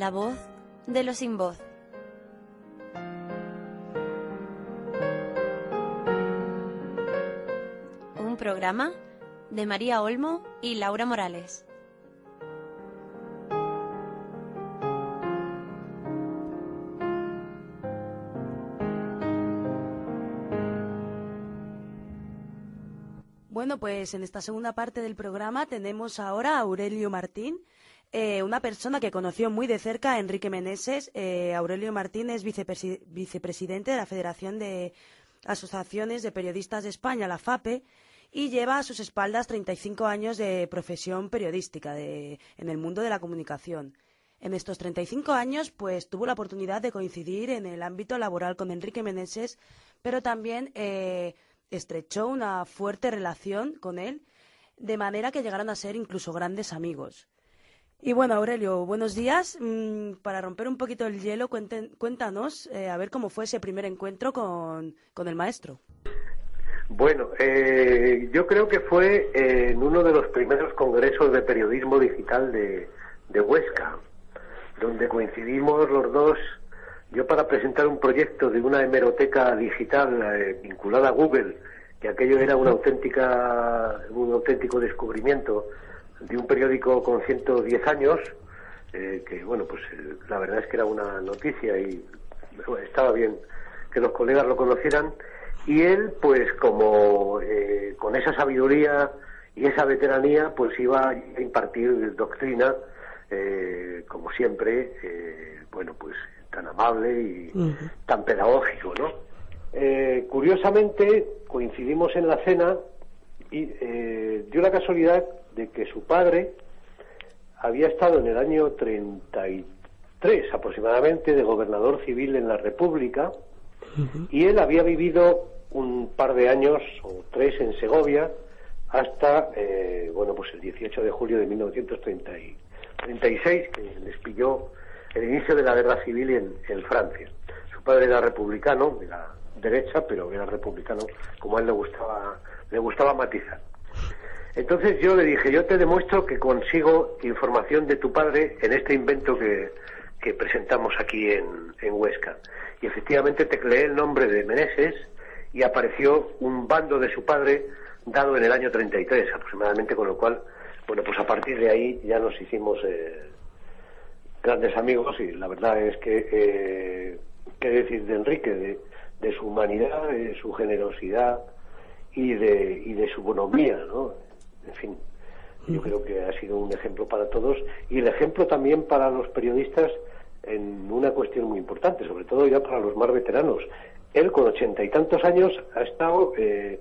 la voz de los sin voz. Un programa de María Olmo y Laura Morales. Bueno, pues en esta segunda parte del programa tenemos ahora a Aurelio Martín, una persona que conoció muy de cerca a Enrique Meneses. Aurelio Martín es vicepresidente de la Federación de Asociaciones de Periodistas de España, la FAPE, y lleva a sus espaldas 35 años de profesión periodística en el mundo de la comunicación. En estos 35 años, pues tuvo la oportunidad de coincidir en el ámbito laboral con Enrique Meneses, pero también estrechó una fuerte relación con él, de manera que llegaron a ser incluso grandes amigos. Y bueno, Aurelio, buenos días. Para romper un poquito el hielo, cuéntanos a ver cómo fue ese primer encuentro con el maestro. Bueno, yo creo que fue en uno de los primeros congresos de periodismo digital de Huesca, donde coincidimos los dos. Yo para presentar un proyecto de una hemeroteca digital vinculada a Google, que aquello era un auténtico descubrimiento de un periódico con 110 años, que bueno, pues la verdad es que era una noticia y estaba bien que los colegas lo conocieran, y él pues como con esa sabiduría y esa veteranía pues iba a impartir doctrina, como siempre, bueno pues tan amable y tan pedagógico, ¿no? Curiosamente coincidimos en la cena y dio la casualidad de que su padre había estado en el año 33 aproximadamente de gobernador civil en la República, y él había vivido un par de años o 3 en Segovia hasta bueno pues el 18 de julio de 1936, que les pilló el inicio de la guerra civil en Francia. Su padre era republicano, de la derecha, pero era republicano, como a él le gustaba matizar. Entonces yo le dije, yo te demuestro que consigo información de tu padre en este invento que presentamos aquí en Huesca. Y efectivamente tecleé el nombre de Meneses y apareció un bando de su padre dado en el año 33 aproximadamente, con lo cual, bueno, pues a partir de ahí ya nos hicimos grandes amigos, y la verdad es que qué decir de Enrique, de su humanidad, de su generosidad y de su bonomía, ¿no? En fin, yo creo que ha sido un ejemplo para todos, y el ejemplo también para los periodistas en una cuestión muy importante, sobre todo ya para los más veteranos. Él con 80 y tantos años ha estado en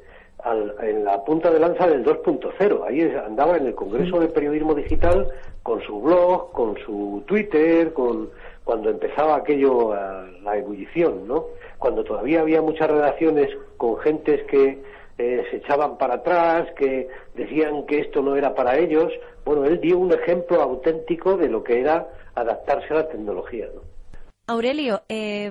la punta de lanza del 2.0, ahí andaba en el Congreso de Periodismo Digital con su blog, con su Twitter, cuando empezaba aquello, la ebullición, ¿no? Cuando todavía había muchas relaciones con gentes que se echaban para atrás, que decían que esto no era para ellos. Bueno, él dio un ejemplo auténtico de lo que era adaptarse a la tecnología, ¿no? Aurelio,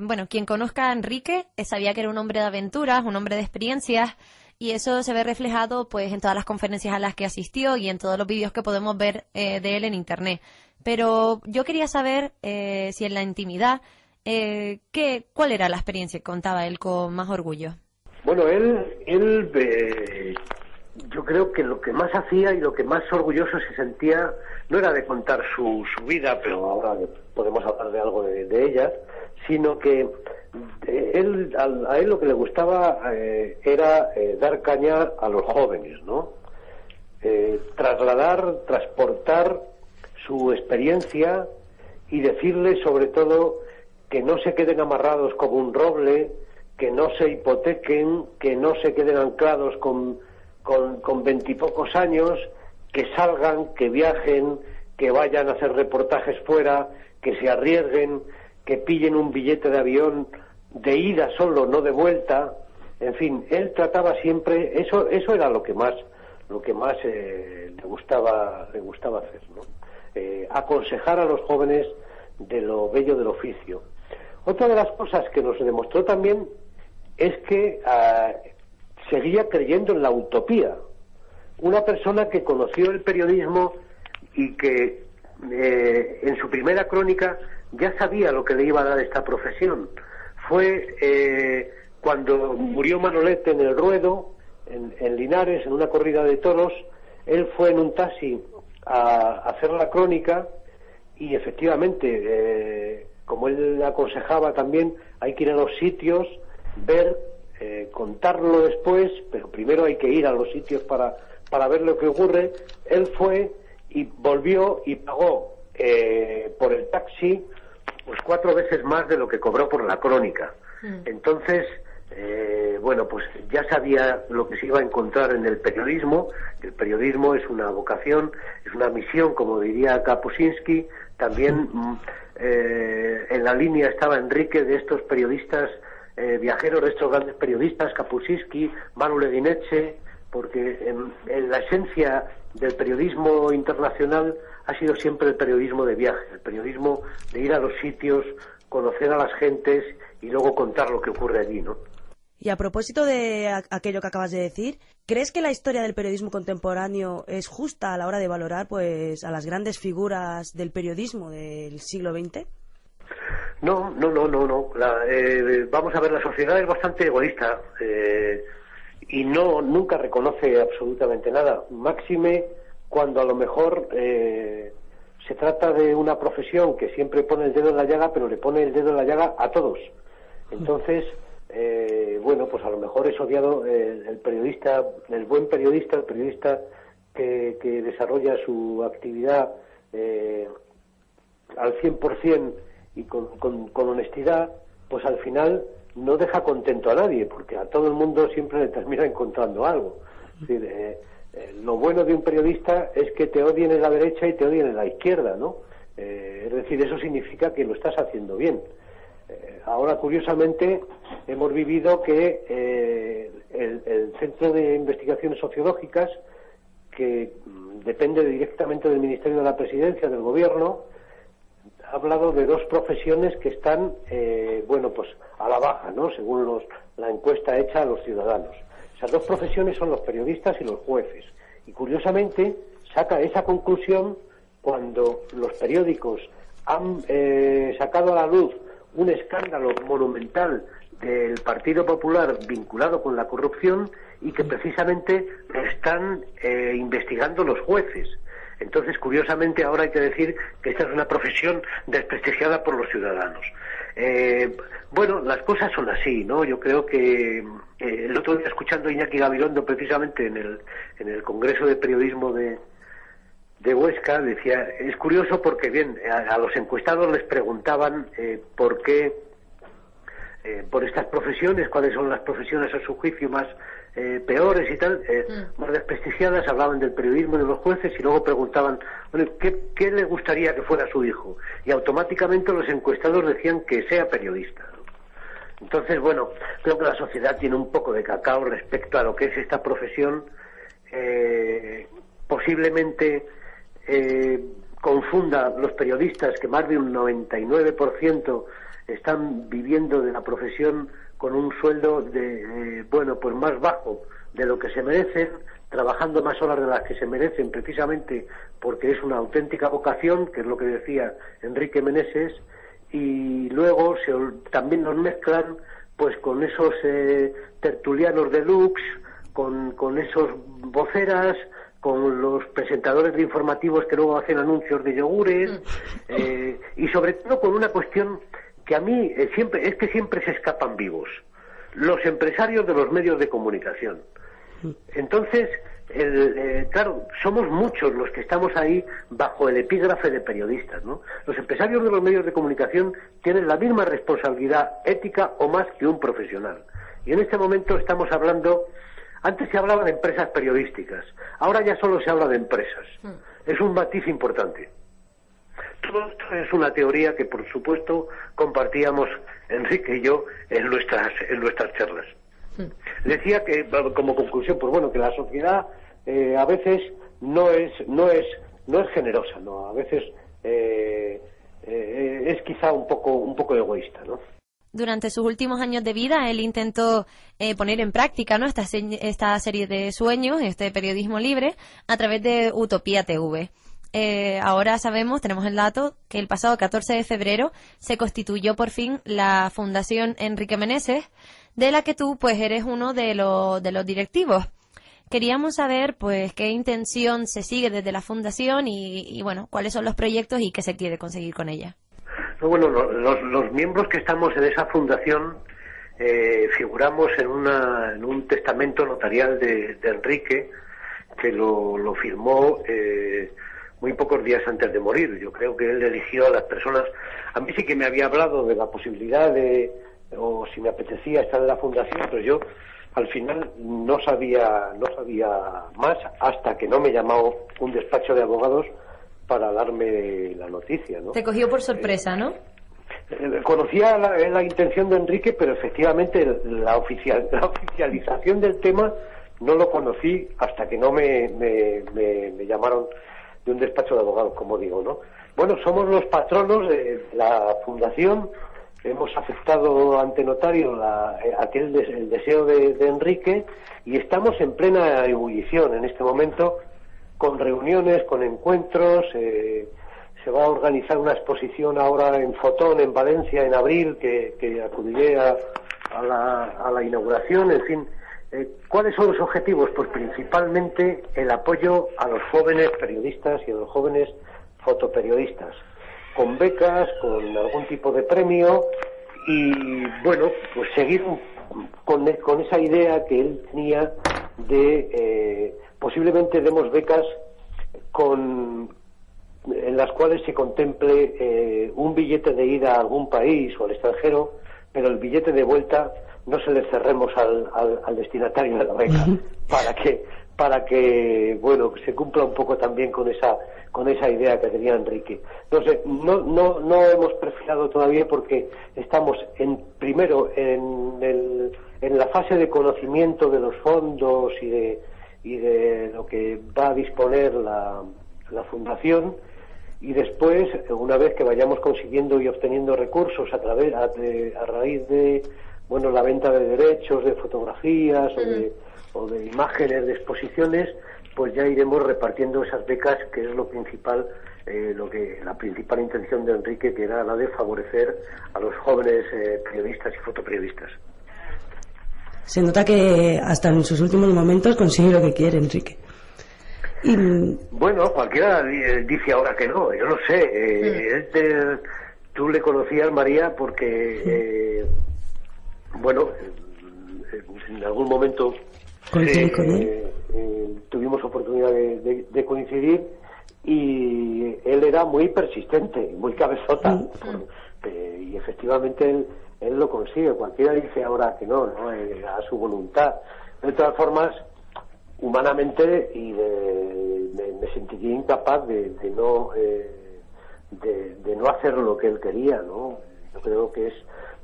bueno, quien conozca a Enrique sabía que era un hombre de aventuras, un hombre de experiencias, y eso se ve reflejado pues en todas las conferencias a las que asistió y en todos los vídeos que podemos ver de él en internet. Pero yo quería saber si en la intimidad, ¿cuál era la experiencia que contaba él con más orgullo? Bueno, yo creo que lo que más hacía y lo que más orgulloso se sentía no era de contar su vida, pero ahora podemos hablar de algo de ella, sino que a él lo que le gustaba era dar caña a los jóvenes, ¿no? Transportar su experiencia y decirles sobre todo que no se queden amarrados como un roble, que no se hipotequen, que no se queden anclados con 20 y pocos años, que salgan, que viajen, que vayan a hacer reportajes fuera, que se arriesguen, que pillen un billete de avión de ida solo, no de vuelta. En fin, él trataba siempre, eso era lo que más le gustaba hacer, ¿no? Aconsejar a los jóvenes de lo bello del oficio. Otra de las cosas que nos demostró también es que seguía creyendo en la utopía. Una persona que conoció el periodismo y que en su primera crónica ya sabía lo que le iba a dar esta profesión. Fue cuando murió Manolete en el Ruedo, en Linares, en una corrida de toros. Él fue en un taxi a hacer la crónica y efectivamente, como él aconsejaba también, hay que ir a los sitios, ver, contarlo después, pero primero hay que ir a los sitios para ver lo que ocurre. Él fue y volvió y pagó por el taxi pues 4 veces más de lo que cobró por la crónica. Entonces, bueno, pues ya sabía lo que se iba a encontrar en el periodismo. El periodismo es una vocación, es una misión, como diría Kapuscinski. También en la línea estaba Enrique, de estos periodistas viajeros, de estos grandes periodistas, Kapuscinski, Manu Leguineche, porque en la esencia del periodismo internacional ha sido siempre el periodismo de viaje, el periodismo de ir a los sitios, conocer a las gentes y luego contar lo que ocurre allí, ¿no? Y a propósito de aquello que acabas de decir, ¿crees que la historia del periodismo contemporáneo es justa a la hora de valorar pues a las grandes figuras del periodismo del siglo XX? No. Vamos a ver, la sociedad es bastante egoísta y nunca reconoce absolutamente nada. Máxime cuando a lo mejor se trata de una profesión que siempre pone el dedo en la llaga, pero le pone el dedo en la llaga a todos. Entonces, bueno, pues a lo mejor es odiado el periodista, el buen periodista, el periodista que desarrolla su actividad al 100% y con honestidad, pues al final no deja contento a nadie, porque a todo el mundo siempre le termina encontrando algo. Es decir, lo bueno de un periodista es que te odien en la derecha y te odien en la izquierda, ¿no? Es decir, eso significa que lo estás haciendo bien. Ahora, curiosamente, hemos vivido que el Centro de Investigaciones Sociológicas, que depende directamente del Ministerio de la Presidencia, del Gobierno, ha hablado de 2 profesiones que están, bueno, pues a la baja, ¿no?, según la encuesta hecha a los ciudadanos. Esas 2 profesiones son los periodistas y los jueces. Y curiosamente saca esa conclusión cuando los periódicos han sacado a la luz un escándalo monumental del Partido Popular vinculado con la corrupción y que precisamente están investigando los jueces. Entonces, curiosamente, ahora hay que decir que esta es una profesión desprestigiada por los ciudadanos. Bueno, las cosas son así, ¿no? Yo creo que el otro día, escuchando a Iñaki Gabilondo precisamente en el Congreso de Periodismo de Huesca, decía, es curioso porque, bien, a los encuestados les preguntaban por qué, por estas profesiones, cuáles son las profesiones a su juicio más peores y tal, más desprestigiadas. Hablaban del periodismo y de los jueces y luego preguntaban, bueno, ¿qué le gustaría que fuera su hijo? Y automáticamente los encuestados decían que sea periodista, ¿no? Entonces, bueno, creo que la sociedad tiene un poco de cacao respecto a lo que es esta profesión. Posiblemente confunda los periodistas, que más de un 99% están viviendo de la profesión con un sueldo bueno, pues más bajo de lo que se merecen, trabajando más horas de las que se merecen, precisamente porque es una auténtica vocación, que es lo que decía Enrique Meneses, y luego también nos mezclan pues con esos tertulianos deluxe, con esos voceras, con los presentadores de informativos que luego hacen anuncios de yogures, y sobre todo con una cuestión que a mí siempre se escapan vivos: los empresarios de los medios de comunicación. Entonces, claro, somos muchos los que estamos ahí bajo el epígrafe de periodistas, ¿no? Los empresarios de los medios de comunicación tienen la misma responsabilidad ética o más que un profesional. Y en este momento estamos hablando, antes se hablaba de empresas periodísticas, ahora ya solo se habla de empresas. Es un matiz importante. Todo esto es una teoría que, por supuesto, compartíamos Enrique y yo en nuestras charlas. Decía que, como conclusión, pues bueno, que la sociedad a veces no es generosa, ¿no? A veces es quizá un poco egoísta, ¿no? Durante sus últimos años de vida, él intentó poner en práctica, ¿no?, esta serie de sueños, este periodismo libre, a través de Utopía TV. ahora sabemos, tenemos el dato, que el pasado 14 de febrero se constituyó por fin la Fundación Enrique Meneses, de la que tú pues eres uno de los directivos. Queríamos saber pues qué intención se sigue desde la Fundación y bueno, cuáles son los proyectos y qué se quiere conseguir con ella. Bueno, los miembros que estamos en esa fundación figuramos en un testamento notarial de Enrique, que lo firmó muy pocos días antes de morir. Yo creo que él eligió a las personas. A mí sí que me había hablado de la posibilidad o si me apetecía estar en la fundación, pero yo al final no sabía más hasta que no me llamó un despacho de abogados para darme la noticia, ¿no? Te cogió por sorpresa, ¿no? Conocía la intención de Enrique, pero efectivamente la oficialización del tema no lo conocí hasta que no me llamaron de un despacho de abogados, como digo, ¿no? Bueno, somos los patronos de la fundación. Hemos aceptado ante notario el deseo de Enrique y estamos en plena ebullición en este momento, con reuniones, con encuentros. Se va a organizar una exposición ahora en Fotón, en Valencia, en abril, que acudiré a la inauguración. En fin, ¿cuáles son los objetivos? Pues principalmente el apoyo a los jóvenes periodistas y a los jóvenes fotoperiodistas, con becas, con algún tipo de premio y, bueno, pues seguir con esa idea que él tenía de posiblemente demos becas en las cuales se contemple un billete de ida a algún país o al extranjero, pero el billete de vuelta no se le cerremos al destinatario de la beca, para que bueno, se cumpla un poco también con esa idea que tenía Enrique. Entonces, no hemos perfilado todavía porque estamos primero en la fase de conocimiento de los fondos y de lo que va a disponer la fundación, y después, una vez que vayamos consiguiendo y obteniendo recursos a raíz de la venta de derechos, de fotografías o de imágenes de exposiciones, pues ya iremos repartiendo esas becas, que es lo principal, la principal intención de Enrique, que era la de favorecer a los jóvenes periodistas y fotoperiodistas. Se nota que hasta en sus últimos momentos consigue lo que quiere Enrique. Bueno, cualquiera dice ahora que no, yo no sé. Tú le conocías, María, porque en algún momento tuvimos oportunidad de coincidir, y él era muy persistente, muy cabezota, y efectivamente él lo consigue. Cualquiera dice ahora que no, a su voluntad. De todas formas, humanamente, y me sentiría incapaz de no hacer lo que él quería, ¿no? Yo creo que es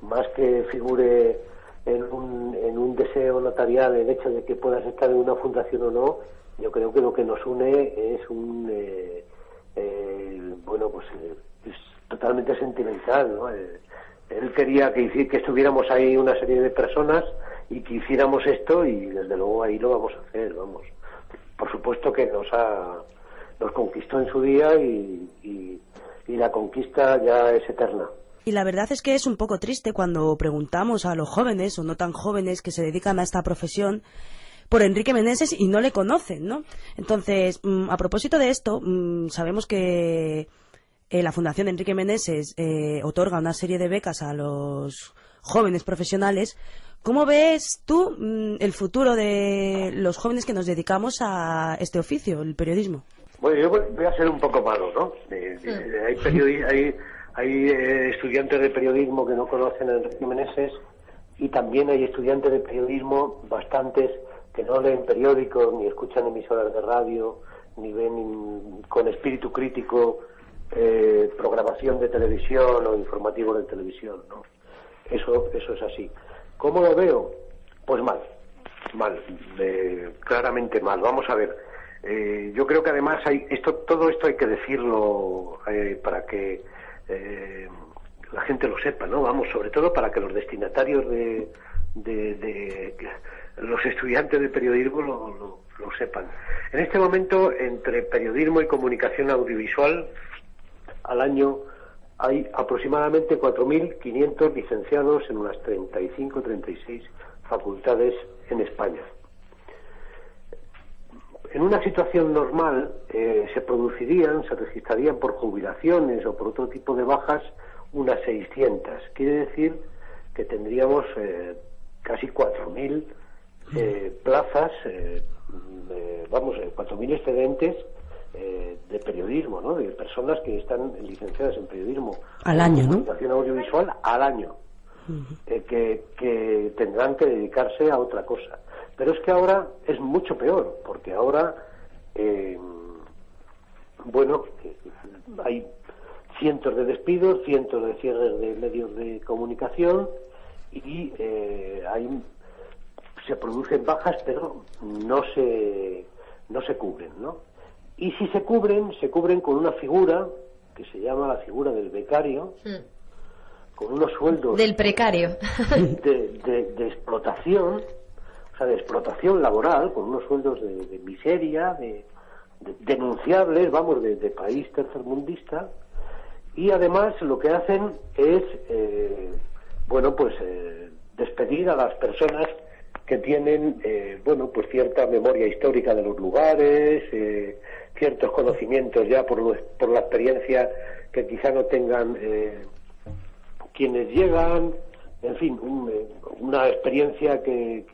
más que figure en un deseo notarial el hecho de que puedas estar en una fundación o no. Yo creo que lo que nos une es es totalmente sentimental, ¿no? Él quería que estuviéramos ahí una serie de personas y que hiciéramos esto, y desde luego ahí lo vamos a hacer, vamos. Por supuesto que nos conquistó en su día, y la conquista ya es eterna. Y la verdad es que es un poco triste cuando preguntamos a los jóvenes o no tan jóvenes que se dedican a esta profesión por Enrique Meneses y no le conocen, ¿no? Entonces, a propósito de esto, sabemos que la Fundación Enrique Meneses otorga una serie de becas a los jóvenes profesionales. ¿Cómo ves tú el futuro de los jóvenes que nos dedicamos a este oficio, el periodismo? Bueno, yo voy a ser un poco malo, ¿no? Hay estudiantes de periodismo que no conocen a Enrique Meneses, y también hay estudiantes de periodismo, bastantes, que no leen periódicos, ni escuchan emisoras de radio, ni ven con espíritu crítico programación de televisión o informativos de televisión, ¿no? Eso es así. ¿Cómo lo veo? Pues mal, claramente mal. Vamos a ver, yo creo que además todo esto hay que decirlo para que la gente lo sepa, ¿no? Vamos, sobre todo para que los destinatarios de los estudiantes de periodismo lo sepan. En este momento, entre periodismo y comunicación audiovisual, al año hay aproximadamente 4.500 licenciados en unas 35 36 facultades en España. En una situación normal se registrarían por jubilaciones o por otro tipo de bajas unas 600. Quiere decir que tendríamos casi 4.000 plazas, 4.000 excedentes de periodismo, ¿no? De personas que están licenciadas en periodismo al año, ¿no? Comunicación audiovisual al año, que tendrán que dedicarse a otra cosa. Pero es que ahora es mucho peor, porque ahora, hay cientos de despidos, cientos de cierres de medios de comunicación y se producen bajas, pero no se cubren, ¿no? Y si se cubren con una figura que se llama la figura del becario, con unos sueldos del precario de explotación, o sea, de explotación laboral, con unos sueldos de miseria, de denunciables, de país tercermundista. Y además lo que hacen es despedir a las personas que tienen cierta memoria histórica de los lugares, ciertos conocimientos ya por la experiencia que quizá no tengan quienes llegan, en fin, una experiencia que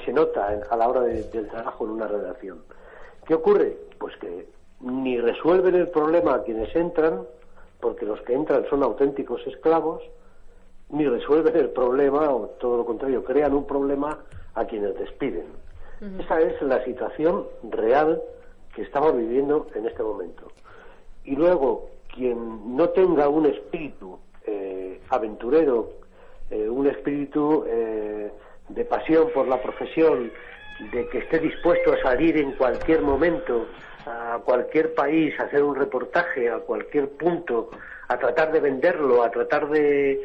se nota a la hora del trabajo en una redacción. ¿Qué ocurre? Pues que ni resuelven el problema a quienes entran, porque los que entran son auténticos esclavos, ni resuelven el problema, o todo lo contrario, crean un problema a quienes despiden. Esa es la situación real que estamos viviendo en este momento. Y luego, quien no tenga un espíritu aventurero, un espíritu de pasión por la profesión, de que esté dispuesto a salir en cualquier momento a cualquier país, a hacer un reportaje a cualquier punto, a tratar de venderlo, a tratar de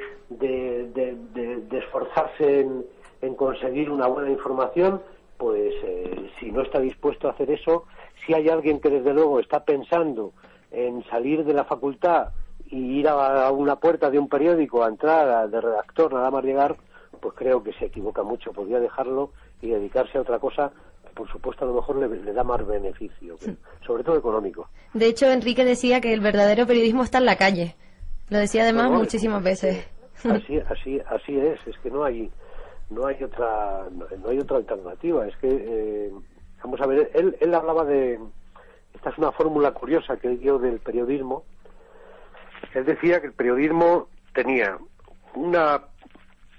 esforzarse en conseguir una buena información, pues si no está dispuesto a hacer eso, si hay alguien que desde luego está pensando en salir de la facultad y ir a una puerta de un periódico a entrar de redactor nada más llegar, pues creo que se equivoca mucho. Podría dejarlo y dedicarse a otra cosa que por supuesto a lo mejor le da más beneficio, sobre todo económico. De hecho, Enrique decía que el verdadero periodismo está en la calle. Lo decía además muchísimas veces. Así es que no hay otra alternativa. Es que vamos a ver, él hablaba de, esta es una fórmula curiosa que él dio del periodismo. Él decía que el periodismo tenía una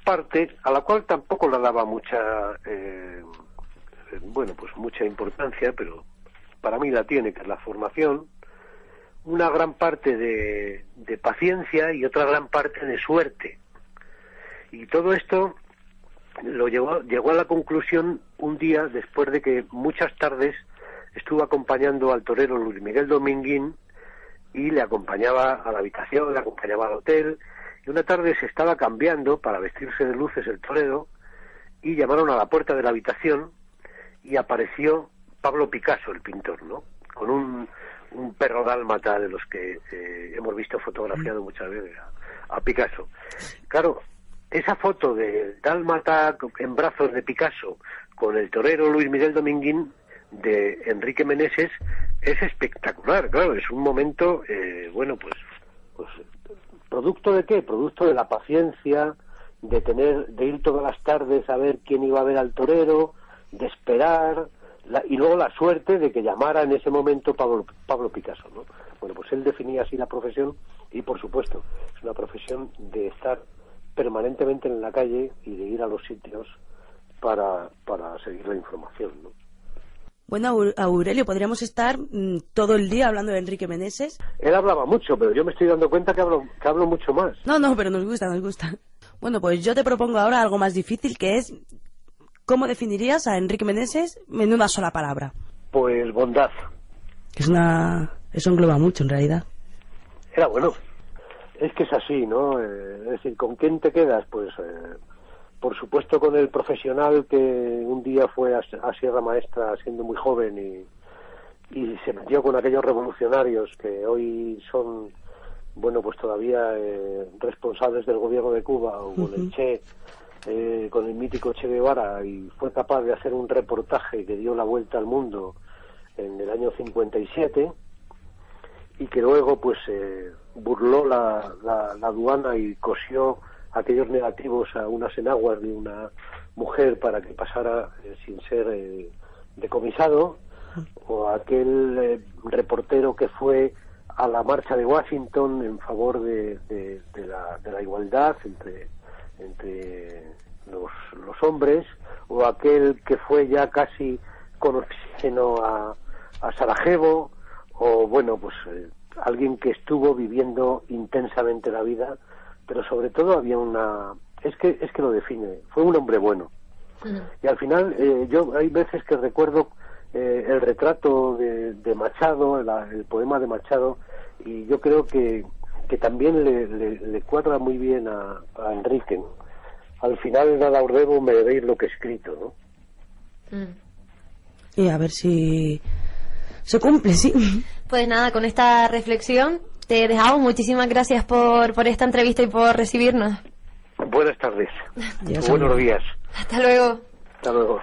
parte a la cual tampoco le daba mucha mucha importancia, pero para mí la tiene, que es la formación, una gran parte de paciencia y otra gran parte de suerte. Y todo esto llegó a la conclusión un día después de que muchas tardes estuvo acompañando al torero Luis Miguel Dominguín y le acompañaba a la habitación, le acompañaba al hotel, y una tarde se estaba cambiando para vestirse de luces el torero y llamaron a la puerta de la habitación y apareció Pablo Picasso, el pintor, ¿no? Con un perro dálmata de los que hemos visto fotografiado muchas veces a Picasso. Claro, esa foto de dálmata en brazos de Picasso con el torero Luis Miguel Dominguín de Enrique Meneses es espectacular, claro, es un momento, pues ¿producto de qué? Producto de la paciencia, de ir todas las tardes a ver quién iba a ver al torero, de esperar, y luego la suerte de que llamara en ese momento Pablo Picasso, ¿no? Bueno, pues él definía así la profesión y, por supuesto, es una profesión de estar permanentemente en la calle y de ir a los sitios para seguir la información, ¿no? Bueno, Aurelio, podríamos estar todo el día hablando de Enrique Meneses. Él hablaba mucho, pero yo me estoy dando cuenta que hablo mucho más. No, pero nos gusta. Bueno, pues yo te propongo ahora algo más difícil, que es ¿cómo definirías a Enrique Meneses en una sola palabra? Pues bondad. Eso engloba mucho, en realidad. Era bueno. Es que es así, ¿no? Es decir, ¿con quién te quedas? Pues por supuesto con el profesional que un día fue a Sierra Maestra siendo muy joven y se metió con aquellos revolucionarios que hoy son, bueno, pues todavía responsables del gobierno de Cuba, o con el Che, con el mítico Che Guevara, y fue capaz de hacer un reportaje que dio la vuelta al mundo en el año 57, y que luego pues burló la aduana y cosió aquellos negativos a unas enaguas de una mujer para que pasara sin ser decomisado, o aquel reportero que fue a la marcha de Washington en favor de la igualdad entre los hombres, o aquel que fue ya casi con oxígeno a Sarajevo, o bueno, pues alguien que estuvo viviendo intensamente la vida, pero sobre todo había es que lo define, fue un hombre bueno. Y al final yo hay veces que recuerdo el retrato de Machado, el poema de Machado, y yo creo que también le cuadra muy bien a Enrique, ¿no? Al final nada os debo, me debéis lo que he escrito, ¿no? Y a ver si se cumple, sí. Pues nada, con esta reflexión te dejamos. Muchísimas gracias por esta entrevista y por recibirnos. Buenas tardes. Buenos días. Hasta luego. Hasta luego.